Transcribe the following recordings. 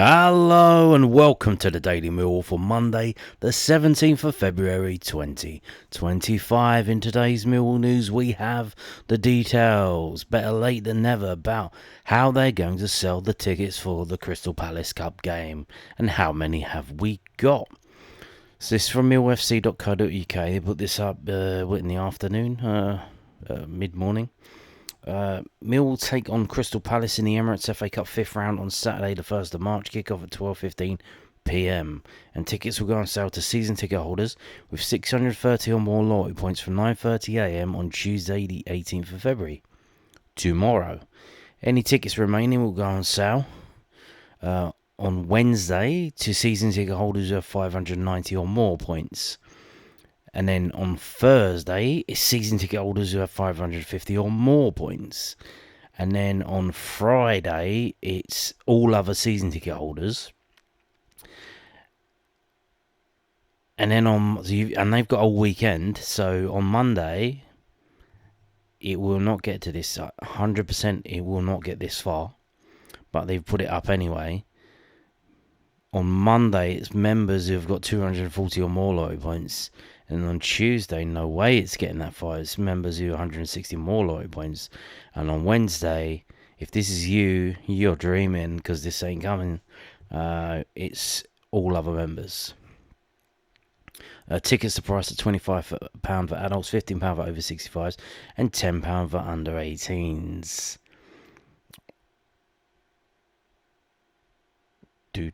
Hello and welcome to the Daily Millwall for Monday, the 17th of February 2025. In today's Millwall news, we have the details, better late than never, about how they're going to sell the tickets for the Crystal Palace Cup game and how many have we got. So this is from millfc.co.uk. They put this up in the afternoon, mid-morning. Mill will take on Crystal Palace in the Emirates FA Cup 5th round on Saturday the 1st of March, kick-off at 12:15 p.m. and tickets will go on sale to season ticket holders with 630 or more loyalty points from 9:30 a.m. on Tuesday the 18th of February, tomorrow. Any tickets remaining will go on sale on Wednesday to season ticket holders who have 590 or more points. And then on Thursday, it's season ticket holders who have 550 or more points. And then on Friday, it's all other season ticket holders. And then and they've got a weekend. So on Monday, it will not get to this 100%. It will not get this far, but they've put it up anyway. On Monday, it's members who have got 240 or more loyalty points. And on Tuesday, no way it's getting that far. It's members who have 160 more loyalty points. And on Wednesday, if this is you, you're dreaming because this ain't coming. It's all other members. Tickets are priced at £25 for adults, £15 for over 65s, and £10 for under 18s. We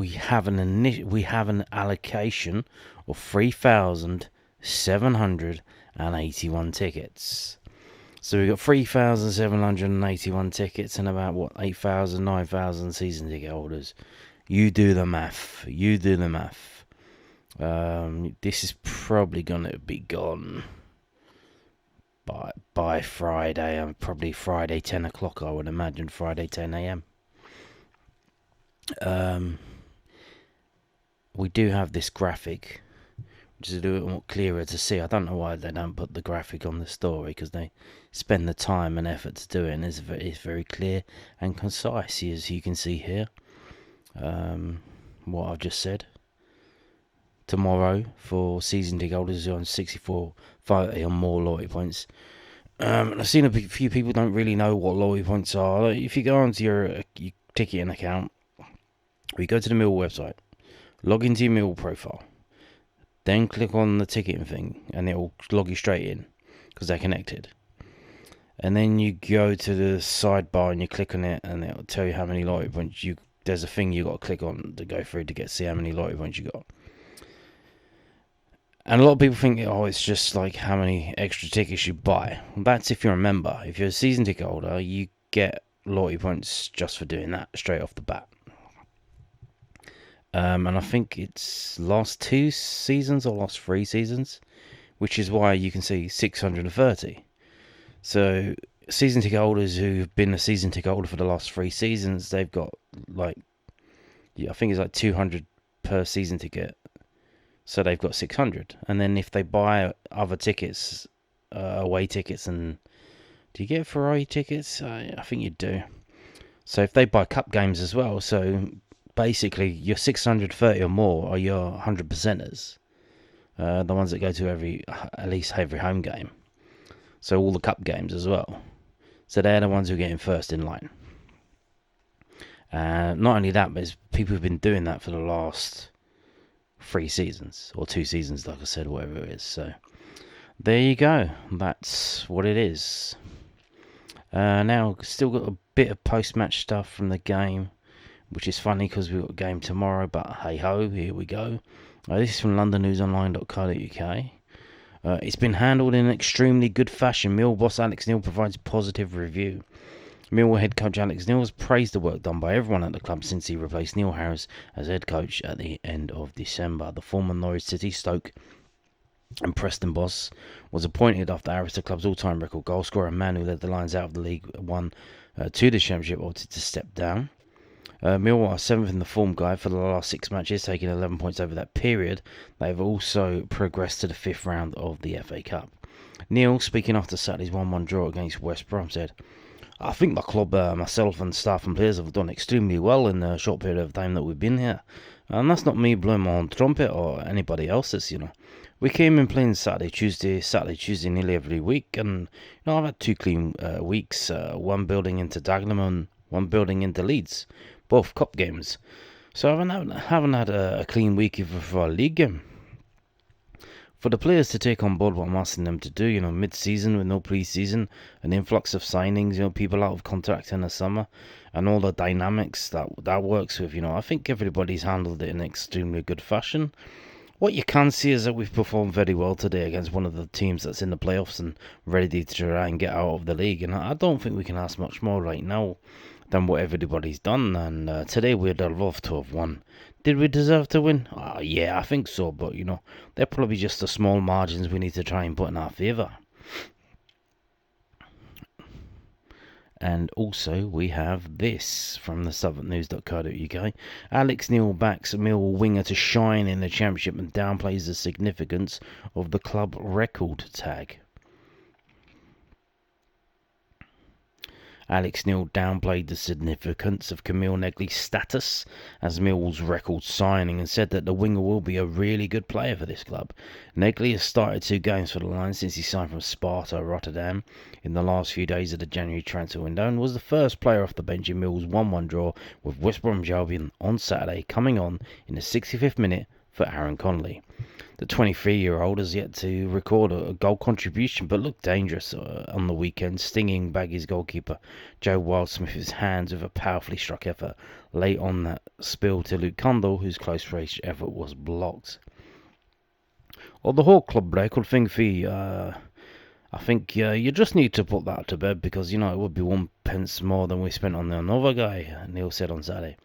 have an allocation of 3,781 tickets. So we've got 3,781 tickets and about 8,000, 9,000 season ticket holders. You do the math. This is probably gonna be gone by Friday. Probably Friday 10 o'clock. I would imagine Friday 10 a.m. We do have this graphic, which is a little more clearer to see. I don't know why they don't put the graphic on the story, because they spend the time and effort to do it, and it's very clear and concise, as you can see here. What I've just said. Tomorrow, for season ticket holders who are on 64, 50 or more loyalty points. I've seen a few people don't really know what loyalty points are. If you go onto your ticketing account, we go to the Millwall website, log into your Millwall profile, then click on the ticketing thing, and it will log you straight in because they're connected. And then you go to the sidebar and you click on it, and it will tell you how many loyalty points there's a thing you got to click on to go through to see how many loyalty points you got. And a lot of people think, it's just like how many extra tickets you buy. Well, that's if you're a member. If you're a season ticket holder, you get loyalty points just for doing that straight off the bat. And I think it's last 2 seasons or last 3 seasons, which is why you can see 630. So season ticket holders who've been a season ticket holder for the last 3 seasons, they've got I think it's like 200 per season ticket. So they've got 600. And then if they buy other tickets, away tickets, and do you get Ferrari tickets? I think you do. So if they buy cup games as well, so basically your 630 or more are your 100%ers, the ones that go to at least every home game. So all the cup games as well. So they're the ones who are getting first in line. Not only that, but people have been doing that for the last 3 seasons or 2 seasons, like I said, whatever it is. So there you go. That's what it is. Now still got a bit of post-match stuff from the game, which is funny because we've got a game tomorrow, but hey ho, here we go. This is from londonnewsonline.co.uk. It's been handled in extremely good fashion. Millwall boss Alex Neil provides positive review. Millwall head coach Alex Neil has praised the work done by everyone at the club since he replaced Neil Harris as head coach at the end of December. The former Norwich City, Stoke and Preston boss was appointed after Harris, the club's all-time record goalscorer and man who led the Lions out of the League One to the Championship, opted to step down. Millwall are 7th in the form guide for the last 6 matches, taking 11 points over that period. They have also progressed to the 5th round of the FA Cup. Neil, speaking after Saturday's 1-1 draw against West Brom, said, I think the club, myself and staff and players have done extremely well in the short period of time that we've been here. And that's not me blowing my own trumpet or anybody else's. We came in playing Saturday, Tuesday nearly every week. And, I've had 2 clean weeks, one building into Dagenham and one building into Leeds, both cup games. So I haven't had a clean week even for a league game. For the players to take on board what I'm asking them to do, mid-season with no pre-season, an influx of signings, people out of contract in the summer, and all the dynamics that works with, I think everybody's handled it in extremely good fashion. What you can see is that we've performed very well today against one of the teams that's in the playoffs and ready to try and get out of the league, and I don't think we can ask much more right now than what everybody's done, and today we'd have loved to have won. Did we deserve to win? Yeah, I think so, but they're probably just the small margins we need to try and put in our favour. And also we have this from the southwarknews.co.uk. Alex Neil backs Millwall winger to shine in the Championship and downplays the significance of the club record tag. Alex Neil downplayed the significance of Camille Negley's status as Millwall's record signing and said that the winger will be a really good player for this club. Negley has started 2 games for the Lions since he signed from Sparta Rotterdam in the last few days of the January transfer window and was the first player off the bench in Millwall's 1-1 draw with West Bromwich Albion on Saturday, coming on in the 65th minute for Aaron Connolly. The 23-year-old has yet to record a goal contribution, but looked dangerous on the weekend, stinging Baggy's goalkeeper Joe Wildsmith's hands with a powerfully struck effort late on that spill to Luke Cundall, whose close-range effort was blocked. Well, the whole club record thing for you, I think you just need to put that to bed because, it would be 1 pence more than we spent on another guy, Neil said on Saturday.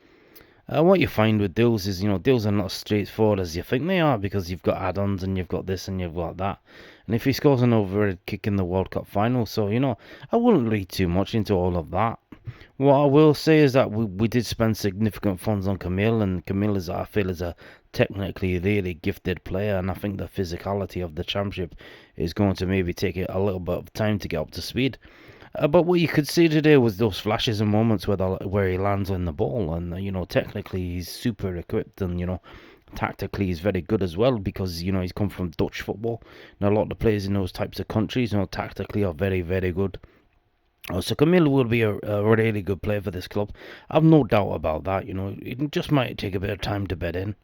What you find with deals is, deals are not as straightforward as you think they are because you've got add-ons and you've got this and you've got that. And if he scores an overhead kick in the World Cup final, so, I wouldn't read too much into all of that. What I will say is that we did spend significant funds on Camille, and Camille I feel is a technically really gifted player, and I think the physicality of the Championship is going to maybe take it a little bit of time to get up to speed. But what you could see today was those flashes and moments where he lands on the ball, and technically he's super equipped, and tactically he's very good as well because he's come from Dutch football, and a lot of the players in those types of countries, tactically are very, very good. So Camille will be a really good player for this club. I've no doubt about that. It just might take a bit of time to bed in.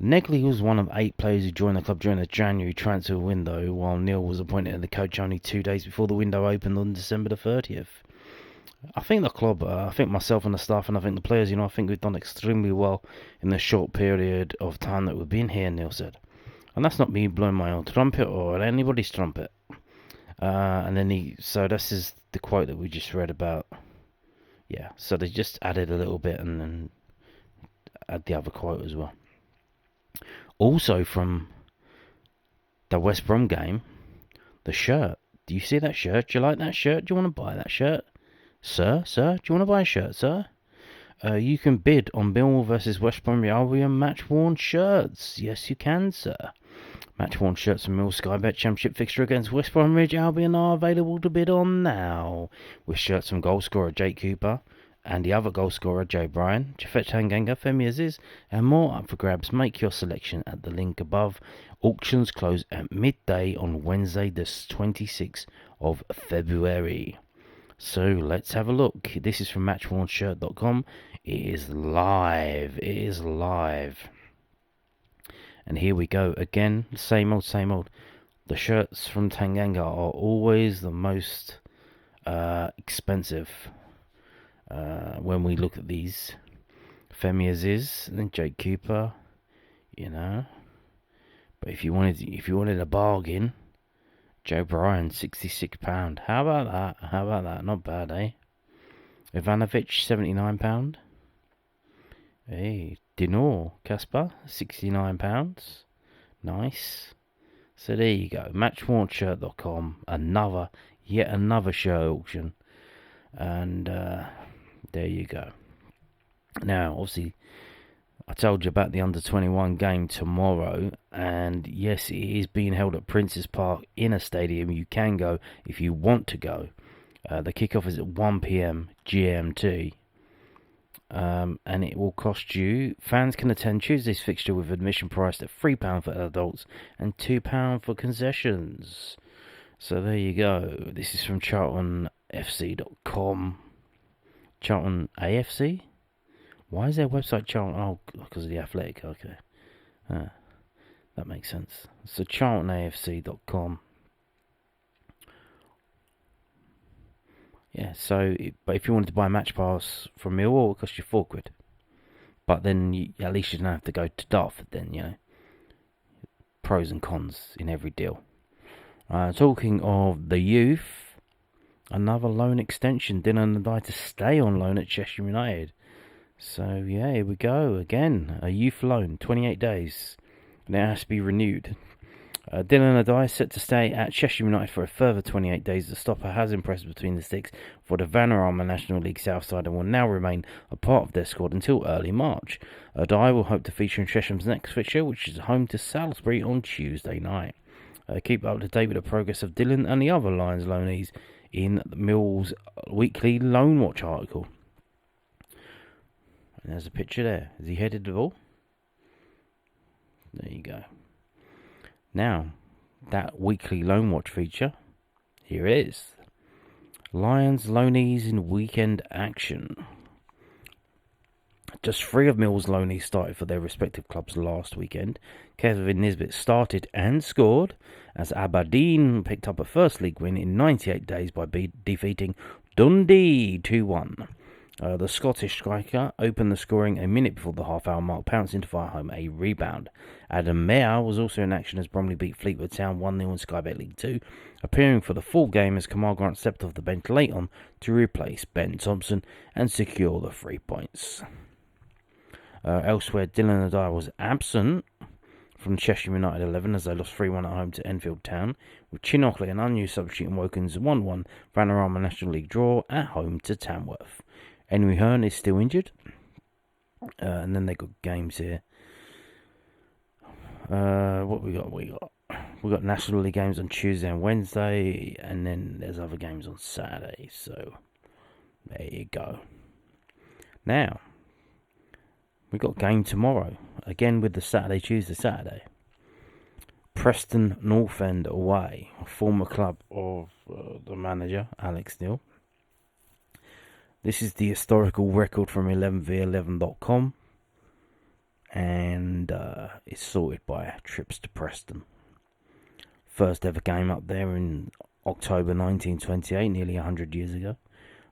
Negley was one of 8 players who joined the club during the January transfer window, while Neil was appointed as the coach only 2 days before the window opened on December the 30th. I think the club, I think myself and the staff, and I think the players, I think we've done extremely well in the short period of time that we've been here, Neil said. And that's not me blowing my own trumpet or anybody's trumpet. So this is the quote that we just read about. Yeah, so they just added a little bit and then add the other quote as well. Also from the West Brom game, the shirt. Do you see that shirt? Do you like that shirt? Do you want to buy that shirt? Sir? Do you want to buy a shirt, sir? You can bid on Millwall vs West Brom Albion match-worn shirts. Yes, you can, sir. Match-worn shirts from Millwall Sky Bet Championship fixture against West Bromwich Albion are available to bid on now, with shirts from goalscorer Jake Cooper and the other goalscorer Joe Bryan, Jafet Tanganga, Femi Aziz, and more up for grabs. Make your selection at the link above. Auctions close at midday on Wednesday, the 26th of February. So let's have a look. This is from matchwornshirt.com. It is live. And here we go again. Same old. The shirts from Tanganga are always the most expensive. When we look at these, Femi Aziz and then Jake Cooper, But if you wanted a bargain, Joe Bryan, £66. How about that? Not bad, eh? Ivanovic, £79. Hey, Dinor, Kasper, £69. Nice. So there you go. Matchwornshirt.com. Yet another shirt auction. And there you go. Now, obviously, I told you about the under-21 game tomorrow, and yes, it is being held at Prince's Park in a stadium. You can go if you want to go. The kickoff is at 1 p.m. GMT. And it will cost you. Fans can attend Tuesday's fixture with admission priced at £3 for adults and £2 for concessions. So there you go. This is from CharltonFC.com. Charlton AFC? Why is their website Charlton? Oh, because of the Athletic. Okay. That makes sense. So CharltonAFC.com. Yeah, but if you wanted to buy a match pass from Millwall, it would cost you £4. But then at least you don't have to go to Dartford then, Pros and cons in every deal. Talking of the youth, another loan extension. Dillon Addai to stay on loan at Chesham United. So, yeah, here we go. Again, a youth loan, 28 days. And it has to be renewed. Dillon Addai set to stay at Chesham United for a further 28 days. The stopper has impressed between the sticks for the Vanarama National League South side and will now remain a part of their squad until early March. Addai will hope to feature in Chesham's next fixture, which is home to Salisbury on Tuesday night. Keep up to date with the progress of Dillon and the other Lions loanees in Mill's weekly Loanwatch article. And there's a picture there. Has he headed the ball? There you go. Now, that weekly Loanwatch feature, here it is. Lions loanees in weekend action. Just 3 of Mill's loanees started for their respective clubs last weekend. Kevin Nisbet started and scored as Aberdeen picked up a first league win in 98 days by defeating Dundee 2-1. The Scottish striker opened the scoring a minute before the half-hour mark, pouncing to fire home a rebound. Adam Mayer was also in action as Bromley beat Fleetwood Town 1-0 in Sky Bet League 2, appearing for the full game as Kamal Grant stepped off the bench late on to replace Ben Thompson and secure the 3 points. Elsewhere, Dillon Addai was absent from Chesham United 11 as they lost 3-1 at home to Enfield Town, with Chin Ockley an unused substitute in Wokin's 1-1 Vanarama National League draw at home to Tamworth. Henry Hearn is still injured. And then they got games here. What we got? We got National League games on Tuesday and Wednesday, and then there's other games on Saturday. So there you go. Now we got game tomorrow again with the Tuesday. Preston North End away, a former club of the manager Alex Neil. This is the historical record from 11v11.com, and it's sorted by trips to Preston. First ever game up there in October 1928, nearly 100 years ago.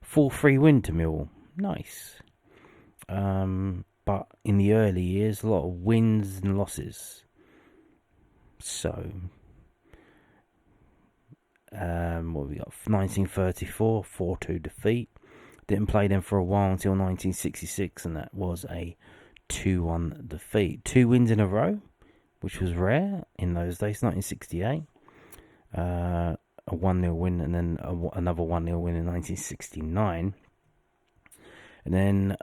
4-3 win to Millwall. Nice. But in the early years, a lot of wins and losses. So, what we got? 1934, 4-2 defeat. Didn't play them for a while until 1966, and that was a 2-1 defeat. 2 wins in a row, which was rare in those days. 1968, a 1-0 win, and then another 1-0 win in 1969. And then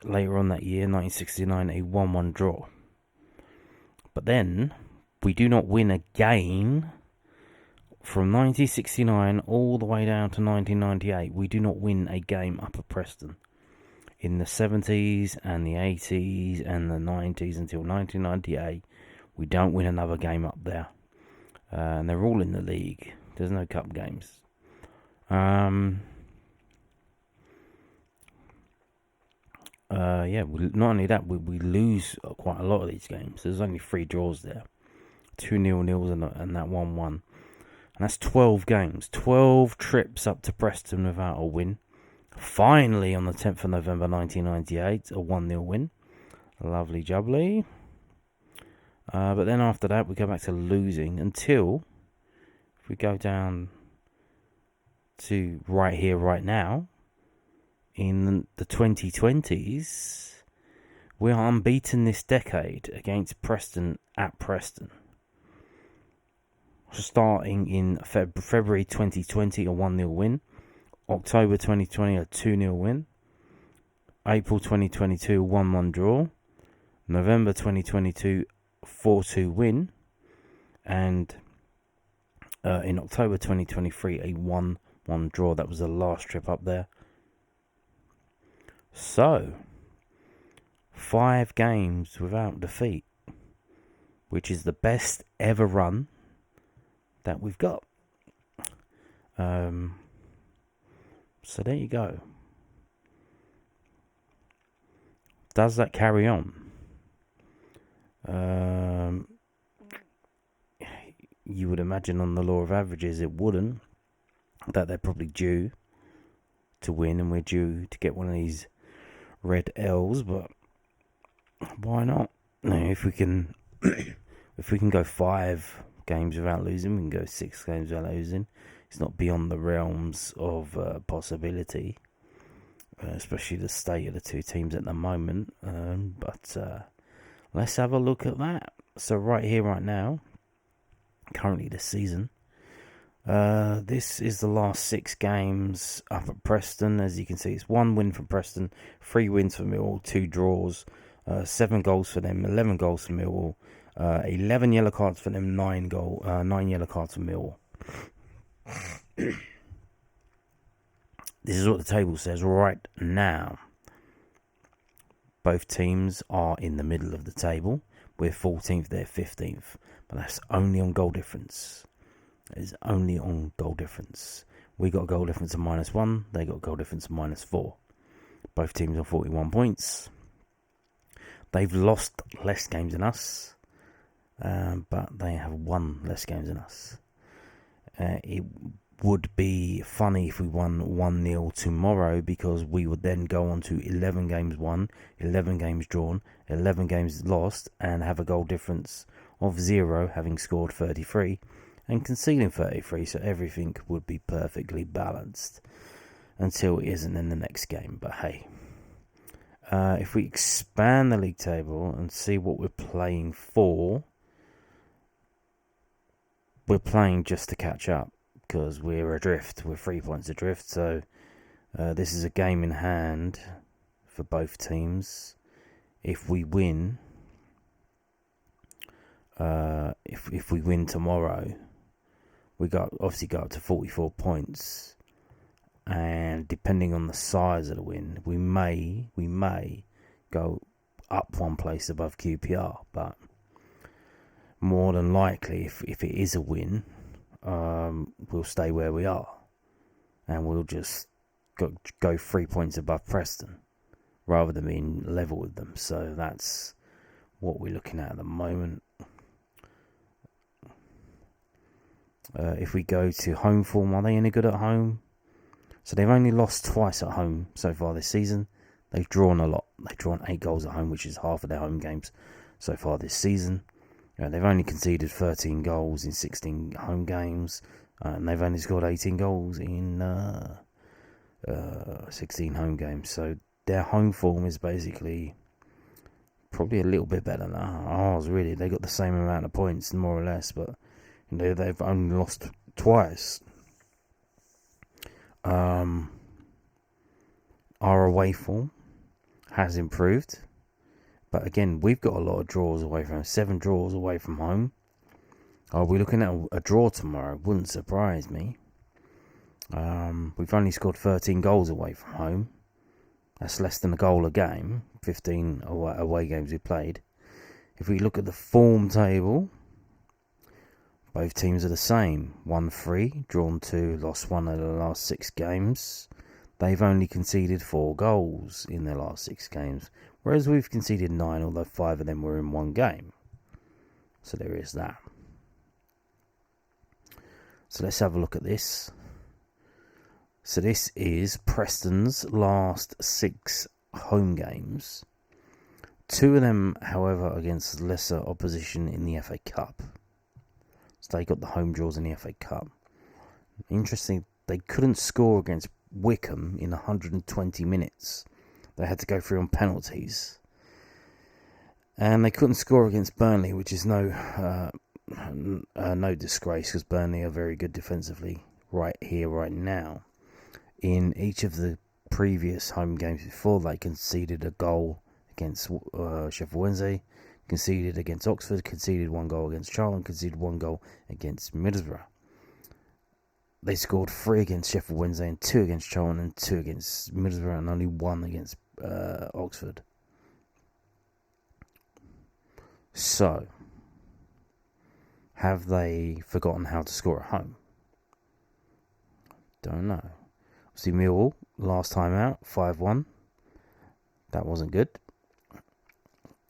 later on that year, 1969, a 1-1 draw. But then, we do not win a game. From 1969 all the way down to 1998, we do not win a game up at Preston. In the 70s and the 80s and the 90s until 1998, we don't win another game up there. And they're all in the league. There's no cup games. Not only that, we lose quite a lot of these games. There's only 3 draws there. 2 0-0s and that 1-1. And that's 12 games, 12 trips up to Preston without a win. Finally, on the 10th of November 1998, a 1-0 win. Lovely jubbly. But then after that, we go back to losing until, if we go down to right here, right now, in the 2020s, we are unbeaten this decade against Preston at Preston. Starting in February 2020, a 1-0 win. October 2020, a 2-0 win. April 2022, 1-1 draw. November 2022, 4-2 win. And in October 2023, a 1-1 1 draw. That was the last trip up there. So, 5 games without defeat, which is the best ever run that we've got. So there you go. Does that carry on? You would imagine on the law of averages it wouldn't. That they're probably due to win, and we're due to get one of these red L's. But why not? If we can, if we can go 5 games without losing, we can go 6 games without losing. It's not beyond the realms of possibility, especially the state of the 2 teams at the moment. But let's have a look at that. So right here, right now, currently this season, this is the last 6 games up at Preston. As you can see, it's 1 win from Preston, 3 wins for Millwall, 2 draws, 7 goals for them, 11 goals for Millwall, 11 yellow cards for them, 9 yellow cards for Millwall. This is what the table says right now. Both teams are in the middle of the table. We're 14th, they're 15th. But that's only on goal difference. It is only on goal difference. We got a goal difference of -1. They got a goal difference of -4. Both teams are 41 points. They've lost less games than us. But they have won less games than us. It would be funny if we won 1-0 tomorrow, because we would then go on to 11 games won, 11 games drawn, 11 games lost, and have a goal difference of 0, having scored 33 and conceding 33. So everything would be perfectly balanced until it isn't in the next game. But hey, if we expand the league table and see what we're playing for, we're playing just to catch up, because we're adrift. We're 3 points adrift. So this is a game in hand for both teams. If we win, if we win tomorrow, we obviously go up to 44 points. And depending on the size of the win, we may go up 1 place above QPR. But more than likely, if it is a win, we'll stay where we are, and we'll just go 3 points above Preston rather than being level with them. So that's what we're looking at the moment. If we go to home form, are they any good at home? So they've only lost twice at home so far this season. They've drawn a lot. They've drawn 8 goals at home, which is half of their home games so far this season. They've only conceded 13 goals in 16 home games, and they've only scored 18 goals in 16 home games. So their home form is basically probably a little bit better than ours, really. They got the same amount of points, more or less, but they've only lost twice. Our away form has improved. But again, we've got a lot of draws away from home. 7 draws away from home. Are we looking at a draw tomorrow? Wouldn't surprise me. We've only scored 13 goals away from home. That's less than a goal a game. 15 away games we played. If we look at the form table, both teams are the same. 1-3, drawn 2, lost 1 of the last 6 games. They've only conceded 4 goals in their last 6 games, whereas we've conceded 9, although 5 of them were in 1 game. So there is that. So let's have a look at this. So this is Preston's last 6 home games. 2 of them, however, against lesser opposition in the FA Cup. So they got the home draws in the FA Cup. Interesting, they couldn't score against Wickham in 120 minutes. They had to go through on penalties. And they couldn't score against Burnley, which is no disgrace, because Burnley are very good defensively right here, right now. In each of the previous home games before, they conceded a goal against Sheffield Wednesday, conceded against Oxford, conceded 1 goal against Charlton, conceded 1 goal against Middlesbrough. They scored 3 against Sheffield Wednesday and 2 against Charlton and 2 against Middlesbrough and only 1 against Oxford. So, have they forgotten how to score at home? Don't know. See, Millwall, last time out, 5-1. That wasn't good.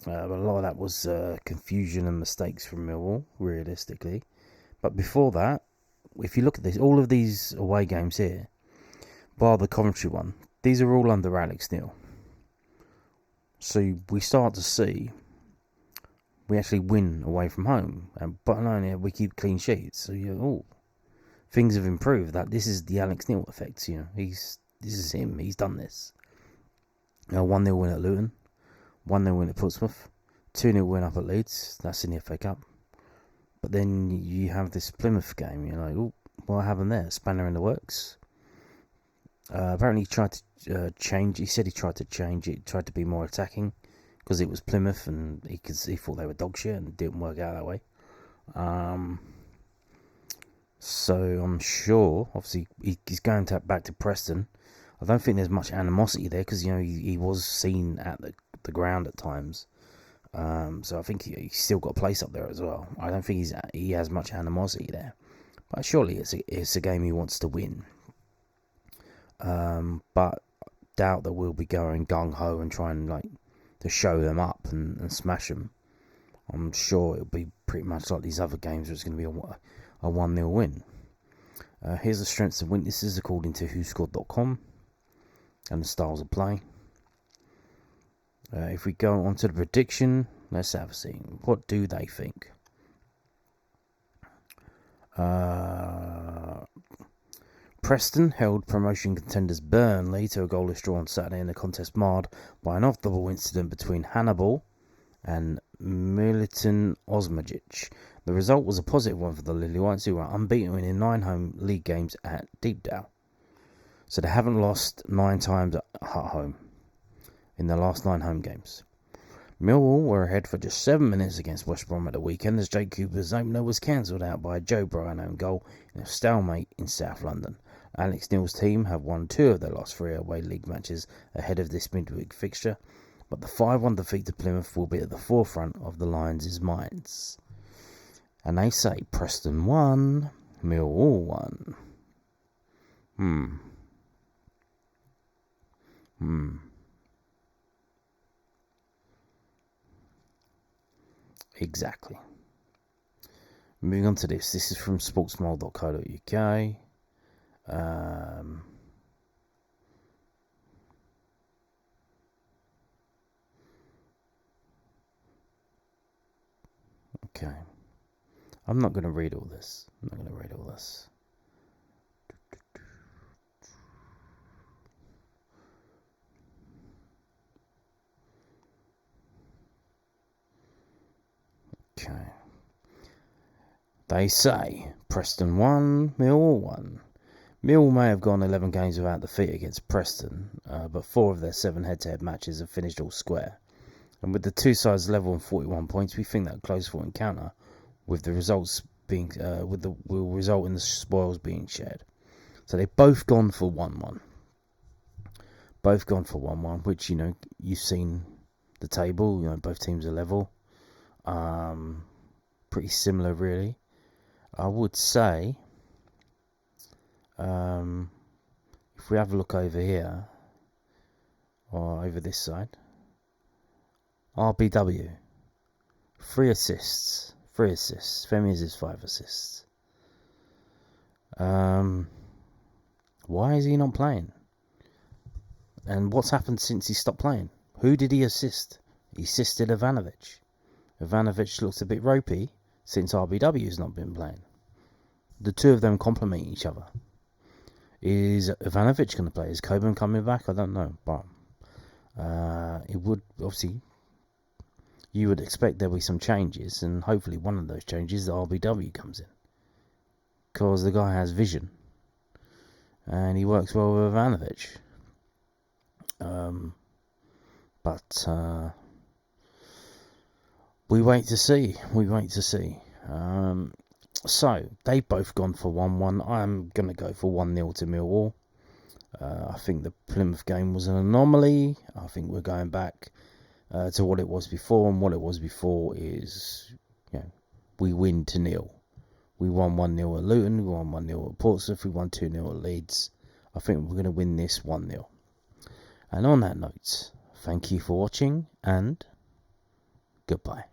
But a lot of that was confusion and mistakes from Millwall, realistically. But before that, if you look at this, all of these away games here, bar the Coventry one, these are all under Alex Neil. So we start to see we actually win away from home, but only we keep clean sheets. So things have improved. That this is the Alex Neil effect. This is him. He's done this. 1-0 win at Luton, 1-0 win at Portsmouth, 2-0 win up at Leeds. That's in the FA Cup. But then you have this Plymouth game. You're like, what happened there? Spanner in the works. Apparently he tried to change. He said he tried to change it. Tried to be more attacking because it was Plymouth and he thought they were dog shit and it didn't work out that way. So I'm sure, obviously, he's going back to Preston. I don't think there's much animosity there because he was seen at the ground at times. So I think he's still got a place up there as well. I don't think he has much animosity there, but surely it's a game he wants to win. But doubt that we'll be going gung ho and trying to show them up and smash them. I'm sure it'll be pretty much like these other games where it's going to be a 1-0 win. Here's the strengths and weaknesses according to WhoScored.com and the styles of play. If we go on to the prediction, let's have a see. What do they think? Preston held promotion contenders Burnley to a goalless draw on Saturday in a contest marred by an off-the-ball incident between Hannibal and Militin Osmajic. The result was a positive one for the Lily Whites, who were unbeaten in 9 home league games at Deepdale. So they haven't lost 9 times at home in their last 9 home games. Millwall were ahead for just 7 minutes against West Brom at the weekend as Jake Cooper's opener was cancelled out by a Joe Bryan own goal in a stalemate in South London. Alex Neil's team have won 2 of their last 3 away league matches ahead of this midweek fixture, but the 5-1 defeat to Plymouth will be at the forefront of the Lions' minds. And they say Preston 1, Millwall 1. Exactly. Moving on to this. This is from sportsmole.co.uk. Okay. I'm not going to read all this. Okay. They say Preston 1, Millwall 1. Millwall may have gone 11 games without defeat against Preston, but 4 of their 7 head-to-head matches have finished all square. And with the two sides level on 41 points, we think that a close-fought encounter with the results being will result in the spoils being shared. So they've both gone for 1-1. Which you've seen the table. Both teams are level. Pretty similar, really. I would say, if we have a look over here or over this side, RBW 3 assists. Femi's is 5 assists. Why is he not playing? And what's happened since he stopped playing? Who did he assist? He assisted Ivanovic. Ivanovic looks a bit ropey since RBW's not been playing. The two of them complement each other. Is Ivanovic going to play? Is Coburn coming back? I don't know. But it would, obviously, you would expect there'll be some changes, and hopefully one of those changes is that RBW comes in. Because the guy has vision. And he works well with Ivanovic. But we wait to see. So, they've both gone for 1-1. I'm going to go for 1-0 to Millwall. I think the Plymouth game was an anomaly. I think we're going back to what it was before, and what it was before is, we win 2-0. We won 1-0 at Luton, we won 1-0 at Portsmouth, we won 2-0 at Leeds. I think we're going to win this 1-0. And on that note, thank you for watching, and goodbye.